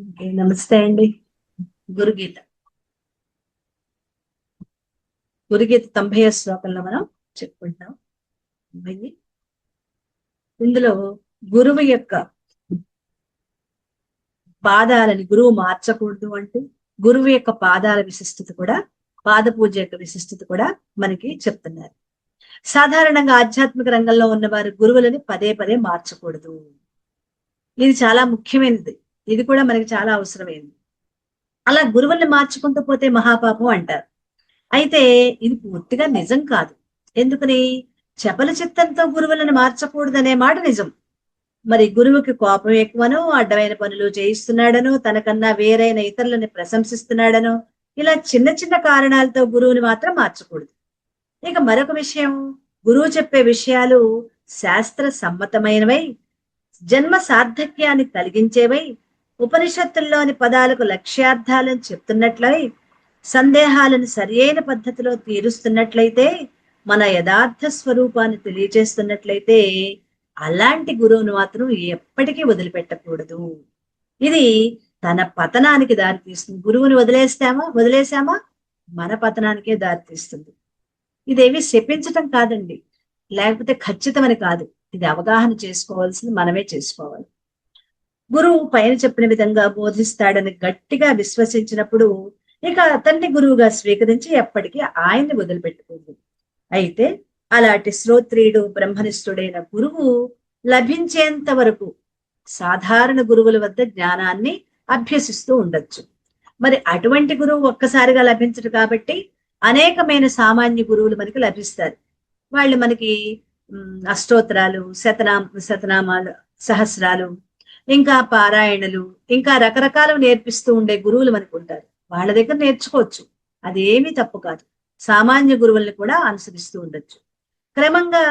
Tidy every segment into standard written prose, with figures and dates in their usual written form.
Okay, నమస్తే అండి. గురుగీత గురుగీత 90వ శ్లోకంలో మనం చెప్పుకుంటాం. 90. ఇందులో గురువు యొక్క పాదాలని గురువు మార్చకూడదు అంటూ, గురువు యొక్క పాదాల విశిష్టత కూడా, పాద పూజ యొక్క విశిష్టత కూడా మనకి చెప్తున్నారు. సాధారణంగా ఆధ్యాత్మిక రంగంలో ఉన్నవారు గురువులని పదే పదే మార్చకూడదు. ఇది చాలా ముఖ్యమైనది. ఇది కూడా మనకి చాలా అవసరమైనది. అలా గురువుల్ని మార్చుకుంటూ పోతే మహాపాపం అంటారు. అయితే ఇది పూర్తిగా నిజం కాదు. ఎందుకని? చపల చిత్తంతో గురువులను మార్చకూడదనే మాట నిజం. మరి గురువుకి కోపం ఎక్కువనో, అడ్డమైన పనులు చేయిస్తున్నాడనో, తనకన్నా వేరైన ఇతరులని ప్రశంసిస్తున్నాడనో, ఇలా చిన్న చిన్న కారణాలతో గురువుని మాత్రం మార్చకూడదు. ఇక మరొక విషయం, గురువు చెప్పే విషయాలు శాస్త్ర సమ్మతమైనవై, జన్మ సార్థక్యాన్ని కలిగించేవై, ఉపనిషత్తుల్లోని పదాలకు లక్ష్యార్థాలను చెప్తున్నట్లై, సందేహాలను సరియైన పద్ధతిలో తీరుస్తున్నట్లయితే, మన యథార్థ స్వరూపాన్ని తెలియజేస్తున్నట్లయితే, అలాంటి గురువును మాత్రం ఎప్పటికీ వదిలిపెట్టకూడదు. ఇది తన పతనానికి దారితీస్తుంది. గురువుని వదిలేసామా మన పతనానికే దారితీస్తుంది. ఇదేవి శపించటం కాదండి, లేకపోతే ఖచ్చితమని కాదు. ఇది అవగాహన చేసుకోవాల్సింది మనమే చేసుకోవాలి. గురువు పైన చెప్పిన విధంగా బోధిస్తాడని గట్టిగా విశ్వసించినప్పుడు ఇక అతన్ని గురువుగా స్వీకరించి ఎప్పటికీ ఆయన్ని వదిలిపెట్టుకుంది. అయితే అలాంటి శ్రోత్రియుడు బ్రహ్మనిష్ఠుడైన గురువు లభించేంత వరకు సాధారణ గురువుల వద్ద జ్ఞానాన్ని అభ్యసిస్తూ ఉండొచ్చు. మరి అటువంటి గురువు ఒక్కసారిగా లభించడు కాబట్టి అనేకమైన సామాన్య గురువులు మనకి లభిస్తారు. వాళ్ళు మనకి అష్టోత్తరాలు, శతనామాలు, సహస్రాలు, ఇంకా పారాయణలు, ఇంకా రకరకాలు నేర్పిస్తూ ఉండే గురువులు మనకు ఉంటారు. వాళ్ళ దగ్గర నేర్చుకోవచ్చు. అదేమీ తప్పు కాదు. సామాన్య గురువుల్ని కూడా అనుసరిస్తూ ఉండొచ్చు. క్రమంగా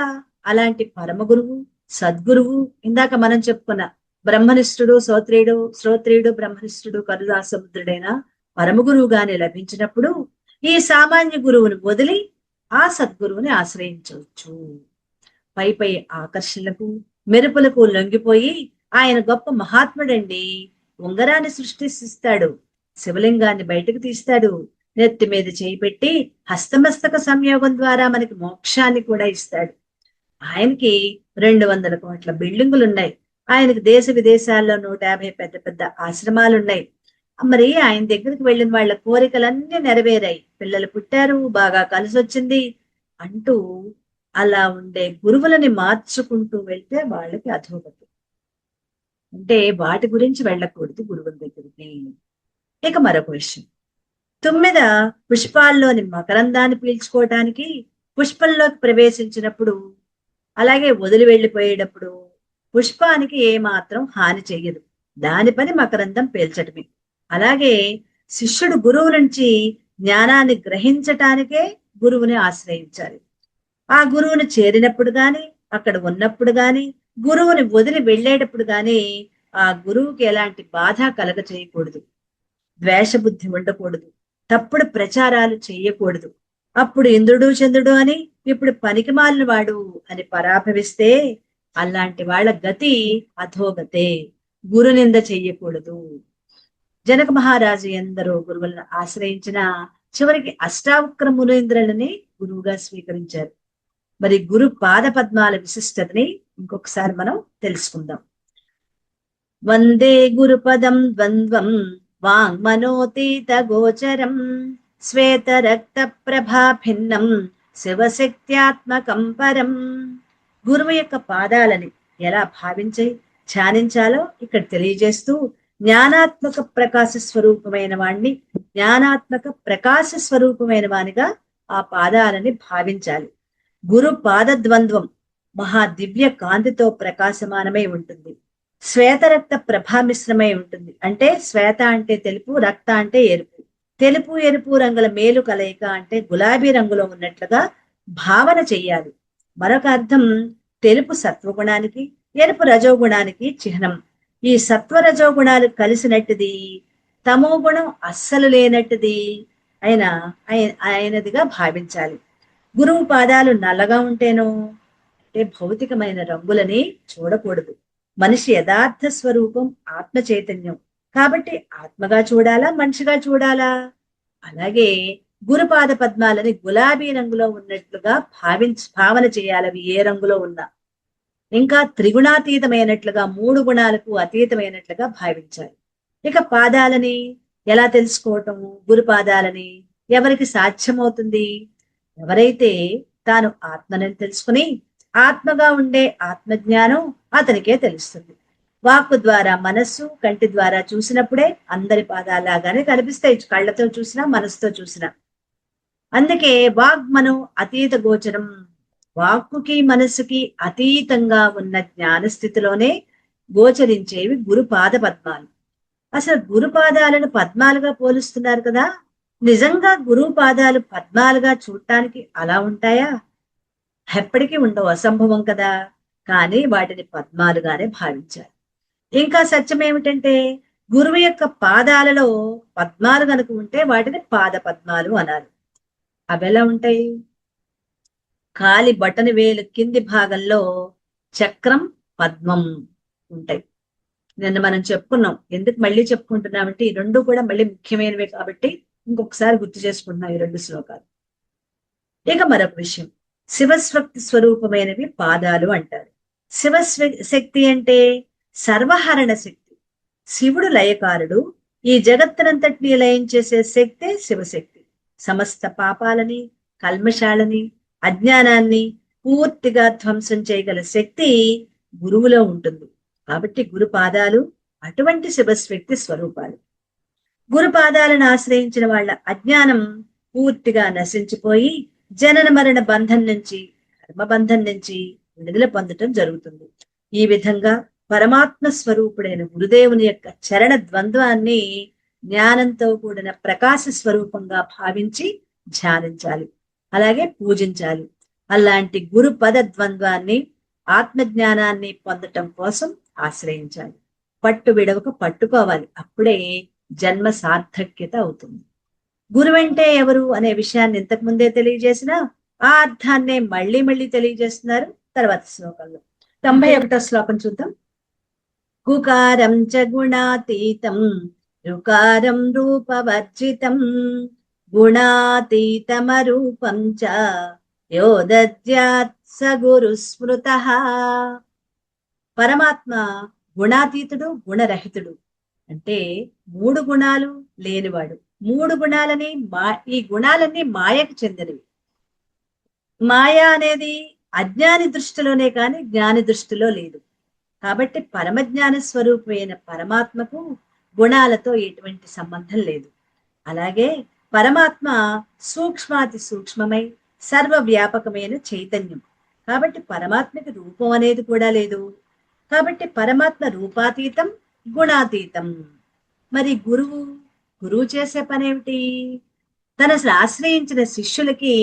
అలాంటి పరమ గురువు, సద్గురువు, ఇందాక మనం చెప్పుకున్న బ్రహ్మనిష్ఠుడు, శ్రోత్రియుడు బ్రహ్మనిష్ఠుడు కరుణాసముద్రుడైన పరమ గురువుగానే లభించినప్పుడు ఈ సామాన్య గురువుని వదిలి ఆ సద్గురువుని ఆశ్రయించవచ్చు. పై పై ఆకర్షణలకు, మెరుపులకు లొంగిపోయి ఆయన గొప్ప మహాత్ముడండి, ఉంగరాన్ని సృష్టిస్తాడు, శివలింగాన్ని బయటకు తీస్తాడు, నెత్తి మీద చేయి పెట్టి హస్తమస్తక సంయోగం ద్వారా మనకి మోక్షాన్ని కూడా ఇస్తాడు. ఆయనకి 200 కోట్ల బిల్డింగులు ఉన్నాయి. ఆయనకి దేశ విదేశాల్లో 150 పెద్ద పెద్ద ఆశ్రమాలున్నాయి. మరి ఆయన దగ్గరికి వెళ్ళిన వాళ్ళ కోరికలన్నీ నెరవేరాయి, పిల్లలు పుట్టారు, బాగా కలిసొచ్చింది అంటూ అలా ఉండే గురువులని మార్చుకుంటూ వెళ్తే వాళ్ళకి అధోగతి. అంటే వాటి గురించి వెళ్ళకూడదు గురువుల దగ్గరికి. ఇక మరొక విషయం, తుమ్మెద పుష్పాల్లోని మకరందాన్ని పీల్చుకోవటానికి పుష్పంలోకి ప్రవేశించినప్పుడు, అలాగే వదిలి వెళ్ళిపోయేటప్పుడు పుష్పానికి ఏమాత్రం హాని చెయ్యదు. దాని పని మకరందం పీల్చటమే. అలాగే శిష్యుడు గురువు నుంచి జ్ఞానాన్ని గ్రహించటానికే గురువుని ఆశ్రయించాలి. ఆ గురువుని చేరినప్పుడు గాని, అక్కడ ఉన్నప్పుడు గాని, గురువుని వదిలి వెళ్ళేటప్పుడు గాని ఆ గురువుకి ఎలాంటి బాధ కలగ చేయకూడదు. ద్వేషబుద్ధి ఉండకూడదు. తప్పుడు ప్రచారాలు చేయకూడదు. అప్పుడు ఇంద్రుడు చంద్రుడు అని, ఇప్పుడు పనికి మాలిన వాడు అని పరాభవిస్తే అలాంటి వాళ్ళ గతి అధోగతే. గురునింద చెయ్యకూడదు. జనక మహారాజు ఎందరో గురువులను ఆశ్రయించిన చివరికి అష్టావక్ర మునీంద్రులని గురువుగా స్వీకరించారు. మరి గురు పాద పద్మాల విశిష్టతని ఇంకొకసారి మనం తెలుసుకుందాం. వందే గురుపదం ద్వంద్వం వాంగ్మనోతీత గోచరం శ్వేత రక్త ప్రభా భిన్నం శివశక్త్యాత్మకం పరం. గురువు యొక్క పాదాలని ఎలా భావించి ధ్యానించాలో ఇక్కడ తెలియజేస్తూ, జ్ఞానాత్మక ప్రకాశ స్వరూపమైన వాణ్ణి, జ్ఞానాత్మక ప్రకాశ స్వరూపమైన వానిగా ఆ పాదాలని భావించాలి. గురు పాద ద్వంద్వం మహా దివ్య కాంతితో ప్రకాశమానమై ఉంటుంది. శ్వేతరక్త ప్రభామిశ్రమై ఉంటుంది. అంటే శ్వేత అంటే తెలుపు, రక్త అంటే ఎరుపు. తెలుపు ఎరుపు రంగుల మేలు కలయిక అంటే గులాబీ రంగులో ఉన్నట్లుగా భావన చెయ్యాలి. మరొక అర్థం, తెలుపు సత్వగుణానికి, ఎరుపు రజోగుణానికి చిహ్నం. ఈ సత్వ రజోగుణాలు కలిసినట్టుది, తమో గుణం అస్సలు లేనట్టుది అయినదిగా భావించాలి. గురువు పాదాలు నల్లగా ఉంటేనో అంటే భౌతికమైన రంగులని చూడకూడదు. మనిషి యథార్థ స్వరూపం ఆత్మ చైతన్యం. కాబట్టి ఆత్మగా చూడాలా, మనిషిగా చూడాలా? అలాగే గురుపాద పద్మాలని గులాబీ రంగులో ఉన్నట్లుగా భావన చేయాలి, అవి ఏ రంగులో ఉన్నా. ఇంకా త్రిగుణాతీతమైనట్లుగా, 3 గుణాలకు అతీతమైనట్లుగా భావించాలి. ఇక పాదాలని ఎలా తెలుసుకోవటము? గురు పాదాలని ఎవరికి సాధ్యమవుతుంది? ఎవరైతే తాను ఆత్మని తెలుసుకుని ఆత్మగా ఉండే ఆత్మజ్ఞానం అతనికే తెలుస్తుంది. వాక్కు ద్వారా, మనస్సు, కంటి ద్వారా చూసినప్పుడే అందరి పాదాలాగానే కనిపిస్తాయి, కళ్ళతో చూసినా మనసుతో చూసినా. అందుకే వాగ్మనం అతీత గోచరం. వాక్కుకి మనస్సుకి అతీతంగా ఉన్న జ్ఞాన స్థితిలోనే గోచరించేవి గురుపాద పద్మాలు. అసలు గురుపాదాలను పద్మాలుగా పోలుస్తున్నారు కదా, నిజంగా గురువు పాదాలు పద్మాలుగా చూడటానికి అలా ఉంటాయా? ఎప్పటికీ ఉండవు, అసంభవం కదా. కానీ వాటిని పద్మాలుగానే భావించారు. ఇంకా సత్యం ఏమిటంటే, గురువు యొక్క పాదాలలో పద్మాలు కనుక ఉంటే వాటిని పాద పద్మాలు అనాలి. అవి ఎలా ఉంటాయి? కాలి బటన్ వేలు కింది భాగంలో చక్రం, పద్మం ఉంటాయి. నిన్న మనం చెప్పుకున్నాం. ఎందుకు మళ్ళీ చెప్పుకుంటున్నామంటే ఈ రెండు కూడా మళ్ళీ ముఖ్యమైనవే కాబట్టి ఇంకొకసారి గుర్తు చేసుకుంటున్నాం ఈ 2 శ్లోకాలు. ఇక మరొక విషయం, శివశక్తి స్వరూపమైనవి పాదాలు అంటారు. శక్తి అంటే సర్వహరణ శక్తి. శివుడు లయకారుడు. ఈ జగత్తునంతటినీ లయం చేసే శక్తే శివశక్తి. సమస్త పాపాలని, కల్మషాలని, అజ్ఞానాన్ని పూర్తిగా ధ్వంసం చేయగల శక్తి గురువులో ఉంటుంది. కాబట్టి గురు పాదాలు అటువంటి శివశక్తి స్వరూపాలు. గురు పాదాలను ఆశ్రయించిన వాళ్ళ అజ్ఞానం పూర్తిగా నశించిపోయి జనన మరణ బంధం నుంచి, కర్మబంధం నుంచి విడుదల పొందటం జరుగుతుంది. ఈ విధంగా పరమాత్మ స్వరూపుడైన గురుదేవుని యొక్క చరణ ద్వంద్వాన్ని జ్ఞానంతో కూడిన ప్రకాశ స్వరూపంగా భావించి ధ్యానించాలి, అలాగే పూజించాలి. అలాంటి గురు పద ద్వంద్వాన్ని, ఆత్మజ్ఞానాన్ని పొందటం కోసం ఆశ్రయించాలి. పట్టు విడవక పట్టుకోవాలి, అప్పుడే జన్మ సార్థక్యత అవుతుంది. గురువంటే ఎవరు అనే విషయాన్ని ఇంతకు ముందే తెలియజేసిన ఆ అర్థాన్నే మళ్ళీ మళ్ళీ తెలియజేస్తున్నారు తర్వాత శ్లోకంలో. 91వ శ్లోకం చూద్దాం. కుకారం చ గుణాతీతం రుకారం రూపవర్జితం గుణాతీతమరూపం చ యో దద్యాత్ స గురు స్మృతః. పరమాత్మ గుణాతీతుడు, గుణరహితుడు. అంటే 3 గుణాలు లేనివాడు. 3 గుణాలని ఈ గుణాలన్నీ మాయకు చెందినవి. మాయ అనేది అజ్ఞాని దృష్టిలోనే కానీ జ్ఞాని దృష్టిలో లేదు. కాబట్టి పరమజ్ఞాన స్వరూపమైన పరమాత్మకు గుణాలతో ఎటువంటి సంబంధం లేదు. అలాగే పరమాత్మ సూక్ష్మాతి సూక్ష్మమై సర్వవ్యాపకమైన చైతన్యం. కాబట్టి పరమాత్మకి రూపం అనేది కూడా లేదు. కాబట్టి పరమాత్మ రూపాతీతం, గుణాతీతం. మరి గురువు చేసే పనేమిటి? తన ఆశ్రయించిన శిష్యులకి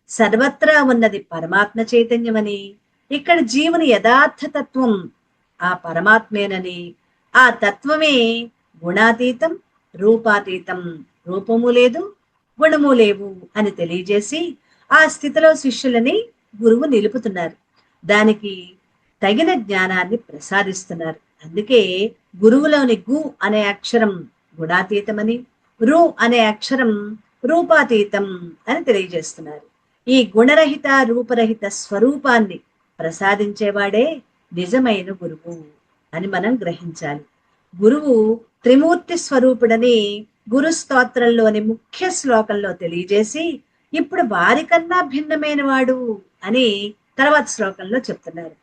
సర్వత్రా ఉన్నది పరమాత్మ చైతన్యమని, ఇక్కడ జీవుని యథార్థ తత్వం ఆ పరమాత్మేనని, ఆ తత్వమే గుణాతీతం, రూపాతీతం. రూపము లేదు, గుణము లేవు అని తెలియజేసి ఆ స్థితిలో శిష్యులని గురువు నిలుపుతున్నారు. దానికి తగిన జ్ఞానాన్ని ప్రసాదిస్తున్నారు. అందుకే గురువులోని గు అనే అక్షరం గుణాతీతమని, రు అనే అక్షరం రూపాతీతం అని తెలియజేస్తున్నారు. ఈ గుణరహిత, రూపరహిత స్వరూపాన్ని ప్రసాదించేవాడే నిజమైన గురువు అని మనం గ్రహించాలి. గురువు త్రిమూర్తి స్వరూపుడని గురు స్తోత్రంలోని ముఖ్య శ్లోకంలో తెలియజేసి ఇప్పుడు వారికన్నా భిన్నమైన వాడు అని తర్వాత శ్లోకంలో చెప్తున్నారు.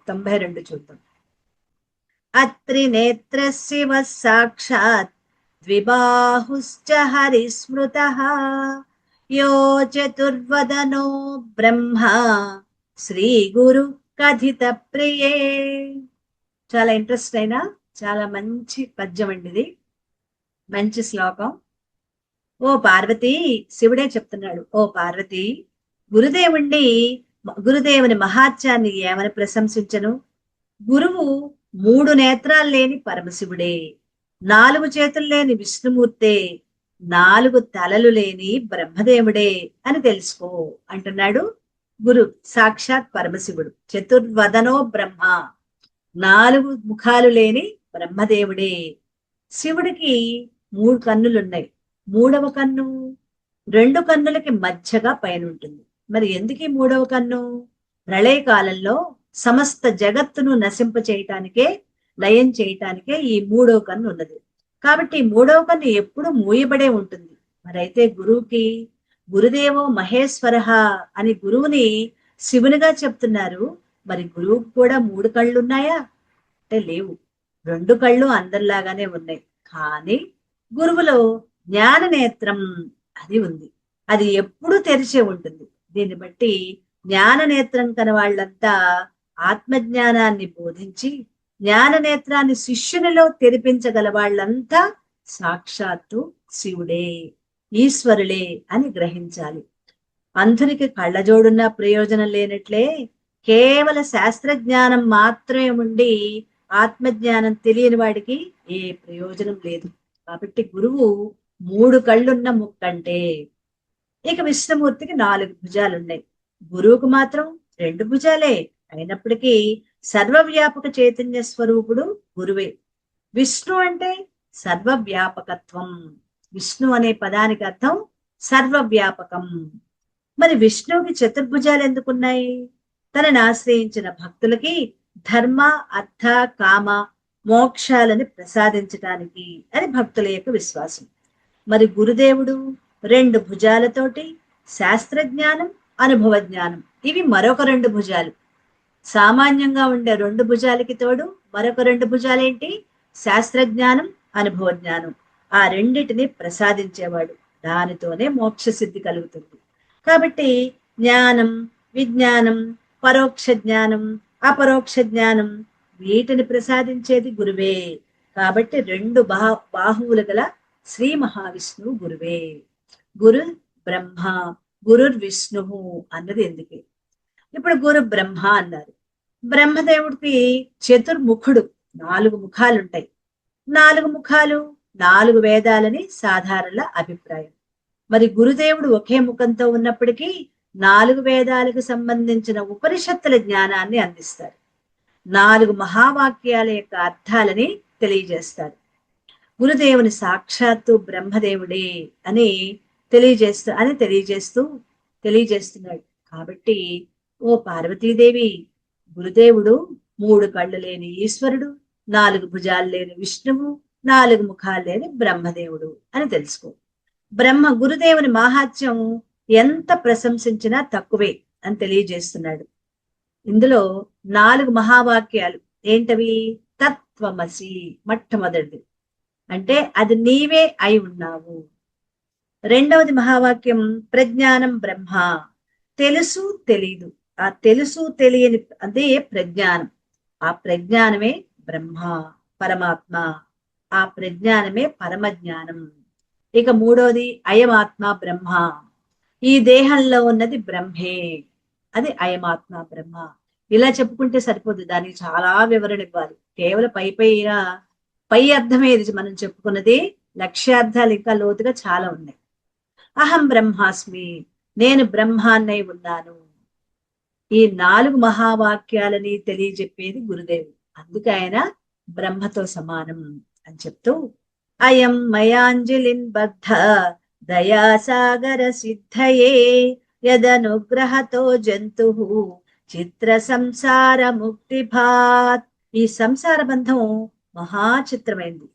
92 చూద్దాం. అత్రినేత్ర శివ సాక్షాత్ ద్విబాహుశ్చ హరిస్మృతః యో చతుర్వదనో బ్రహ్మ శ్రీ గురు కథిత ప్రియే. చాలా ఇంట్రెస్ట్ అయినా చాలా మంచి పద్యం అండి ఇది, మంచి శ్లోకం. ఓ పార్వతి, శివుడే చెప్తున్నాడు, ఓ పార్వతి, గురుదేవుని మహాత్యాన్ని ఏమని ప్రశంసించను? గురువు 3 నేత్రాలు లేని పరమశివుడే, 4 చేతులు లేని విష్ణుమూర్తే, 4 తలలు లేని బ్రహ్మదేవుడే అని తెలుసుకో అంటున్నాడు గురు సాక్షాత్ పరమశివుడు. చతుర్వదనో బ్రహ్మ, 4 ముఖాలు లేని బ్రహ్మదేవుడే. శివుడికి 3 కన్నులున్నాయి. మూడవ కన్ను 2 కన్నులకి మధ్యగా పైన ఉంటుంది. మరి ఎందుకు ఈ మూడవ కన్ను? ప్రళయకాలంలో సమస్త జగత్తును నశింప చేయటానికే, లయం చేయటానికే ఈ మూడవ కన్ను ఉన్నది. కాబట్టి ఈ మూడవ కన్ను ఎప్పుడు మూయబడే ఉంటుంది. మరైతే గురువుకి గురుదేవో మహేశ్వరః అని గురువుని శివునిగా చెప్తున్నారు. మరి గురువుకు కూడా 3 కళ్ళు ఉన్నాయా అంటే లేవు. 2 కళ్ళు అందరిలాగానే ఉన్నాయి. కానీ గురువులో జ్ఞాన నేత్రం అది ఉంది. అది ఎప్పుడూ తెరిచే ఉంటుంది. దీన్ని బట్టి జ్ఞాన నేత్రం కన వాళ్ళంతా ఆత్మజ్ఞానాన్ని బోధించి జ్ఞాన నేత్రాన్ని శిష్యునిలో తెరిపించగల వాళ్ళంతా సాక్షాత్తు శివుడే, ఈశ్వరులే అని గ్రహించాలి. అంధునికి కళ్ళజోడున్న ప్రయోజనం లేనట్లే కేవల శాస్త్రజ్ఞానం మాత్రమే ఉండి ఆత్మజ్ఞానం తెలియని వాడికి ఏ ప్రయోజనం లేదు. కాబట్టి గురువు 3 కళ్ళున్న ముక్కంటే. ఇక విష్ణుమూర్తికి 4 భుజాలున్నాయి. గురువుకు మాత్రం 2 భుజాలే. అయినప్పటికీ సర్వవ్యాపక చైతన్య స్వరూపుడు గురువే. విష్ణు అంటే సర్వవ్యాపకత్వం. విష్ణు అనే పదానికి అర్థం సర్వవ్యాపకం. మరి విష్ణువుకి చతుర్భుజాలు ఎందుకున్నాయి? తనని ఆశ్రయించిన భక్తులకి ధర్మ, అర్థ, కామ, మోక్షాలని ప్రసాదించటానికి అని భక్తుల యొక్క విశ్వాసం. మరి గురుదేవుడు 2 భుజాలతోటి శాస్త్రజ్ఞానం, అనుభవ జ్ఞానం, ఇవి మరొక 2 భుజాలు. సామాన్యంగా ఉండే 2 భుజాలకి తోడు మరొక 2 భుజాలేంటి? శాస్త్రజ్ఞానం, అనుభవ జ్ఞానం. ఆ రెండిటిని ప్రసాదించేవాడు. దానితోనే మోక్ష సిద్ధి కలుగుతుంది. కాబట్టి జ్ఞానం, విజ్ఞానం, పరోక్ష జ్ఞానం, అపరోక్ష జ్ఞానం, వీటిని ప్రసాదించేది గురువే. కాబట్టి 2 బాహువులు గల శ్రీ మహావిష్ణువు గురువే. గురు బ్రహ్మ, గురుర్ విష్ణువు అన్నది ఎందుకే? ఇప్పుడు గురు బ్రహ్మ అన్నారు. బ్రహ్మదేవుడికి చతుర్ముఖుడు, 4 ముఖాలుంటాయి. 4 ముఖాలు 4 వేదాలని సాధారణ అభిప్రాయం. మరి గురుదేవుడు ఒకే ముఖంతో ఉన్నప్పటికీ 4 వేదాలకు సంబంధించిన ఉపనిషత్తుల జ్ఞానాన్ని అందిస్తారు. 4 మహావాక్యాల యొక్క అర్థాలని తెలియజేస్తారు. గురుదేవుని సాక్షాత్తు బ్రహ్మదేవుడే అని తెలియజేస్తున్నాడు. కాబట్టి ఓ పార్వతీదేవి, గురుదేవుడు 3 కళ్ళు లేని ఈశ్వరుడు, 4 భుజాలు లేని విష్ణువు, 4 ముఖాలు లేని బ్రహ్మదేవుడు అని తెలుసుకో. గురుదేవుని మహాత్మ్యం ఎంత ప్రశంసించినా తక్కువే అని తెలియజేస్తున్నాడు. ఇందులో 4 మహావాక్యాలు ఏంటవి? తత్వమసి మొట్టమొదటిది, అంటే అది నీవే అయి ఉన్నావు. రెండవది మహావాక్యం ప్రజ్ఞానం బ్రహ్మ, తెలుసు తెలీదు. ఆ తెలుసు తెలియని అదే ప్రజ్ఞానం. ఆ ప్రజ్ఞానమే బ్రహ్మ, పరమాత్మ. ఆ ప్రజ్ఞానమే పరమజ్ఞానం. ఇక మూడోది అయమాత్మ బ్రహ్మ, ఈ దేహంలో ఉన్నది బ్రహ్మే, అది అయమాత్మ బ్రహ్మ. ఇలా చెప్పుకుంటే సరిపోదు, దానికి చాలా వివరణ ఇవ్వాలి. కేవలం పై అర్థమే ఇది మనం చెప్పుకున్నది. లక్ష్యార్థాలు ఇంకా లోతుగా చాలా ఉన్నాయి. అహం బ్రహ్మాస్మి, నేను బ్రహ్మాన్నై ఉన్నాను. ఈ 4 మహావాక్యాలని తెలియజెప్పేది గురుదేవుడు. అందుకే ఆయన బ్రహ్మతో సమానం అని చెప్తూ, అయం మయాంజలిన్ బద్ధ దయాసాగర సిద్ధయే యదనుగ్రహతో జంతు చిత్ర సంసార ముక్తి భాత్. ఈ సంసార బంధం మహాచిత్రమైంది.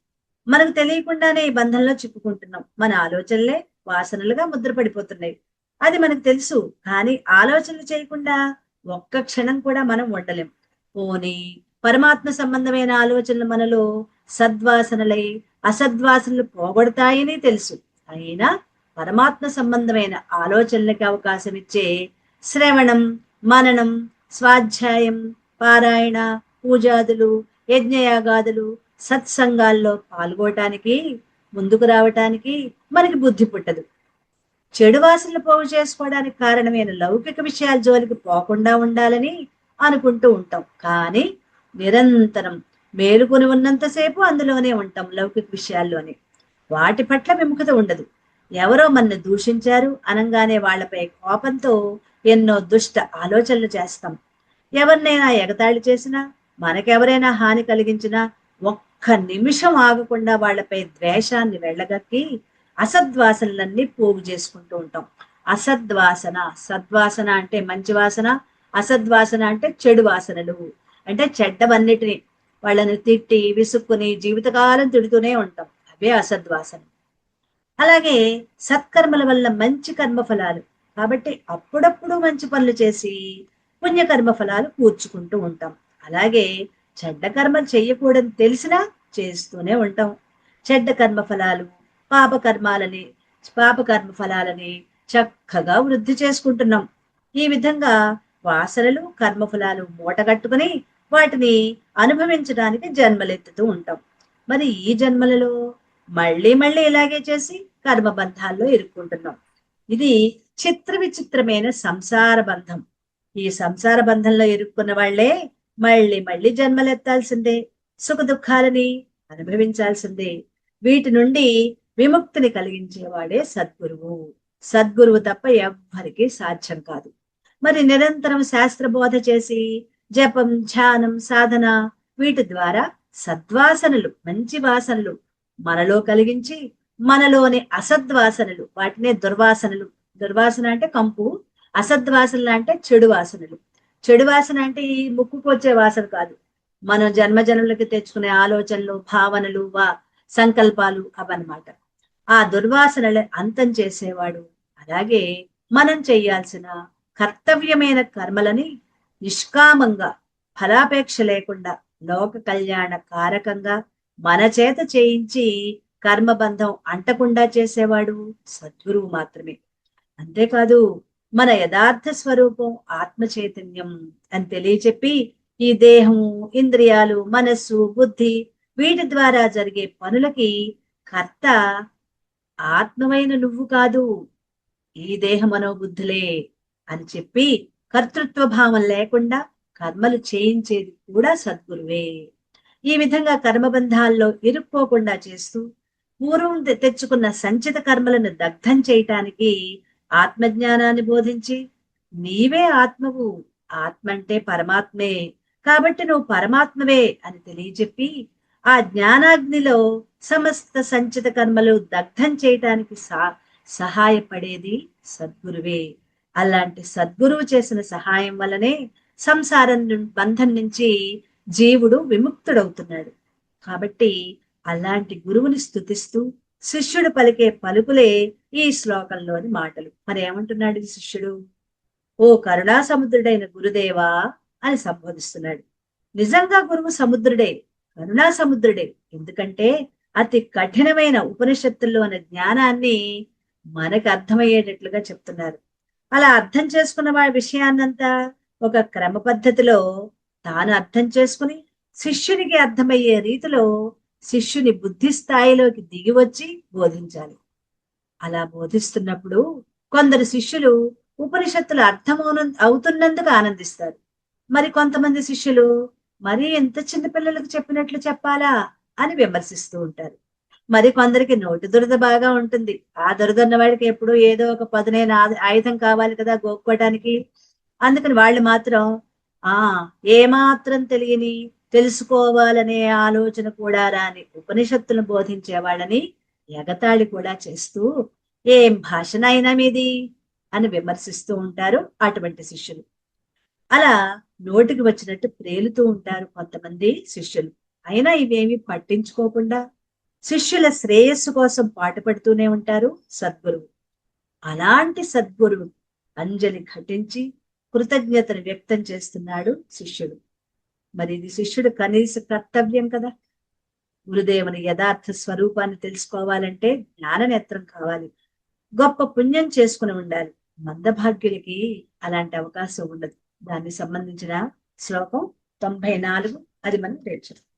మనకు తెలియకుండానే ఈ బంధంలో చిక్కుకుంటున్నాం. మన ఆలోచనలే వాసనలుగా ముద్రపడిపోతున్నాయి. అది మనకు తెలుసు. కానీ ఆలోచనలు చేయకుండా ఒక్క క్షణం కూడా మనం ఉండలేం. పోనీ పరమాత్మ సంబంధమైన ఆలోచనలు మనలో సద్వాసనలై అసద్వాసనలు పోగొడతాయని తెలుసు. అయినా పరమాత్మ సంబంధమైన ఆలోచనలకి అవకాశం ఇచ్చే శ్రవణం, మననం, స్వాధ్యాయం, పారాయణ, పూజాదులు, యజ్ఞయాగాదులు, సత్సంగాల్లో పాల్గొనటానికి, ముందుకు రావటానికి మనకి బుద్ధి పుట్టదు. చెడు వాసనలు పోగు చేసుకోవడానికి కారణమైన లౌకిక విషయాల జోలికి పోకుండా ఉండాలని అనుకుంటూ ఉంటాం. కానీ నిరంతరం మేలుకొని ఉన్నంతసేపు అందులోనే ఉంటాం, లౌకిక విషయాల్లోనే. వాటి పట్ల విముఖత ఉండదు. ఎవరో మన దూషించారు అనంగానే వాళ్లపై కోపంతో ఎన్నో దుష్ట ఆలోచనలు చేస్తాం. ఎవరినైనా ఎగతాళి చేసినా, మనకెవరైనా హాని కలిగించినా ఒక్క ఒక్క నిమిషం ఆగకుండా వాళ్ళపై ద్వేషాన్ని వెళ్ళగక్కి అసద్వాసనలన్నీ పోగు చేసుకుంటూ ఉంటాం. అసద్వాసన, సద్వాసన అంటే మంచి వాసన, అసద్వాసన అంటే చెడు వాసనలు, అంటే చెడ్డవన్నిటిని వాళ్ళని తిట్టి విసుక్కుని జీవితకాలం తిడుతూనే ఉంటాం, అవే అసద్వాసన. అలాగే సత్కర్మల వల్ల మంచి కర్మ ఫలాలు, కాబట్టి అప్పుడప్పుడు మంచి పనులు చేసి పుణ్యకర్మ ఫలాలు కూర్చుకుంటూ ఉంటాం. అలాగే చెడ్డ కర్మలు చెయ్యకూడదని తెలిసినా చేస్తూనే ఉంటాం. చెడ్డ కర్మ ఫలాలు పాపకర్మాలని పాపకర్మ ఫలాలని చక్కగా వృద్ధి చేసుకుంటున్నాం. ఈ విధంగా వాసనలు కర్మఫలాలు మూటగట్టుకుని వాటిని అనుభవించడానికి జన్మలెత్తుతూ ఉంటాం. మరి ఈ జన్మలలో మళ్ళీ మళ్ళీ ఇలాగే చేసి కర్మబంధాల్లో ఇరుక్కుంటున్నాం. ఇది చిత్ర విచిత్రమైన సంసార బంధం. ఈ సంసార బంధంలో ఇరుక్కున్న వాళ్లే మళ్ళీ మళ్ళీ జన్మలెత్తాల్సిందే, సుఖ దుఃఖాలని అనుభవించాల్సిందే. వీటి నుండి విముక్తిని కలిగించేవాడే సద్గురువు. సద్గురువు తప్ప ఎవ్వరికీ సాధ్యం కాదు. మరి నిరంతరం శాస్త్ర బోధ చేసి జపం ధ్యానం సాధన వీటి ద్వారా సద్వాసనలు మంచి వాసనలు మనలో కలిగించి మనలోని అసద్వాసనలు వాటినే దుర్వాసనలు, దుర్వాసన అంటే కంపు, అసద్వాసనలు అంటే చెడు వాసనలు. చెడు వాసన అంటే ఈ ముక్కుకు వచ్చే వాసన కాదు, మనం జన్మజన్మలకి తెచ్చుకునే ఆలోచనలు భావనలు సంకల్పాలు అవన్నమాట. ఆ దుర్వాసనలు అంతం చేసేవాడు. అలాగే మనం చేయాల్సిన కర్తవ్యమైన కర్మలని నిష్కామంగా ఫలాపేక్ష లేకుండా లోక కళ్యాణ కారకంగా మన చేత చేయించి కర్మబంధం అంటకుండా చేసేవాడు సద్గురువు మాత్రమే. అంతేకాదు మన యథార్థ స్వరూపం ఆత్మ చైతన్యం అని తెలియచెప్పి ఈ దేహము ఇంద్రియాలు మనస్సు బుద్ధి వీటి ద్వారా జరిగే పనులకి కర్త ఆత్మమైన నువ్వు కాదు, ఈ దేహ మనోబుద్ధులే అని చెప్పి కర్తృత్వ భావం లేకుండా కర్మలు చేయించేది కూడా సద్గురువే. ఈ విధంగా కర్మబంధాల్లో ఇరుక్కోకుండా చేస్తూ పూర్వం తెచ్చుకున్న సంచిత కర్మలను దగ్ధం చేయటానికి ఆత్మజ్ఞానాన్ని బోధించి నీవే ఆత్మవు, ఆత్మ అంటే పరమాత్మే, కాబట్టి నువ్వు పరమాత్మవే అని తెలియజెప్పి ఆ జ్ఞానాగ్నిలో సమస్త సంచిత కర్మలు దగ్ధం చేయటానికి సహాయపడేది సద్గురువే. అలాంటి సద్గురువు చేసిన సహాయం వల్లనే సంసారం బంధం నుంచి జీవుడు విముక్తుడవుతున్నాడు. కాబట్టి అలాంటి గురువుని స్తుతిస్తూ శిష్యుడు పలికే పలుకులే ఈ శ్లోకంలోని మాటలు. మరి ఏమంటున్నాడు ఈ శిష్యుడు? ఓ కరుణా సముద్రుడైన గురుదేవా అని సంబోధిస్తున్నాడు. నిజంగా గురువు సముద్రుడే, కరుణా సముద్రుడే. ఎందుకంటే అతి కఠినమైన ఉపనిషత్తుల్లోని జ్ఞానాన్ని మనకు అర్థమయ్యేటట్లుగా చెప్తున్నారు. అలా అర్థం చేసుకున్న వాడి విషయాన్నంతా ఒక క్రమ పద్ధతిలో తాను అర్థం చేసుకుని శిష్యునికి అర్థమయ్యే రీతిలో శిష్యుని బుద్ధి స్థాయిలోకి దిగి వచ్చి బోధించాలి. అలా బోధిస్తున్నప్పుడు కొందరు శిష్యులు ఉపనిషత్తులు అవుతున్నందుకు ఆనందిస్తారు. మరి కొంతమంది శిష్యులు మరి ఎంత చిన్నపిల్లలకు చెప్పినట్లు చెప్పాలా అని విమర్శిస్తూ ఉంటారు. మరి కొందరికి నోటి దురద బాగా ఉంటుంది. ఆ దురదన్న వాడికి ఎప్పుడు ఏదో ఒక పదునైన ఆయుధం కావాలి కదా గోక్కోవటానికి. అందుకని వాళ్ళు మాత్రం ఏమాత్రం తెలియని తెలుసుకోవాలనే ఆలోచన కూడా రాని ఉపనిషత్తులను బోధించే వాళ్ళని ఎగతాళి కూడా చేస్తూ ఏం భాషనైనా మీది అని విమర్శిస్తూ ఉంటారు అటువంటి శిష్యులు. అలా నోటికి వచ్చినట్టు ప్రేలుతూ ఉంటారు కొంతమంది శిష్యులు. అయినా ఇవేమి పట్టించుకోకుండా శిష్యుల శ్రేయస్సు కోసం పాటుపడుతూనే ఉంటారు సద్గురువు. అలాంటి సద్గురువు అంజలి ఘటించి కృతజ్ఞతను వ్యక్తం చేస్తున్నాడు శిష్యుడు. మరి ఇది శిష్యుడు కనీస కర్తవ్యం కదా. గురుదేవుని యథార్థ స్వరూపాన్ని తెలుసుకోవాలంటే జ్ఞాననేత్రం కావాలి, గొప్ప పుణ్యం చేసుకుని ఉండాలి. మందభాగ్యులకి అలాంటి అవకాశం ఉండదు. దానికి సంబంధించిన శ్లోకం 94 అది మనం నేర్చుకుందాం.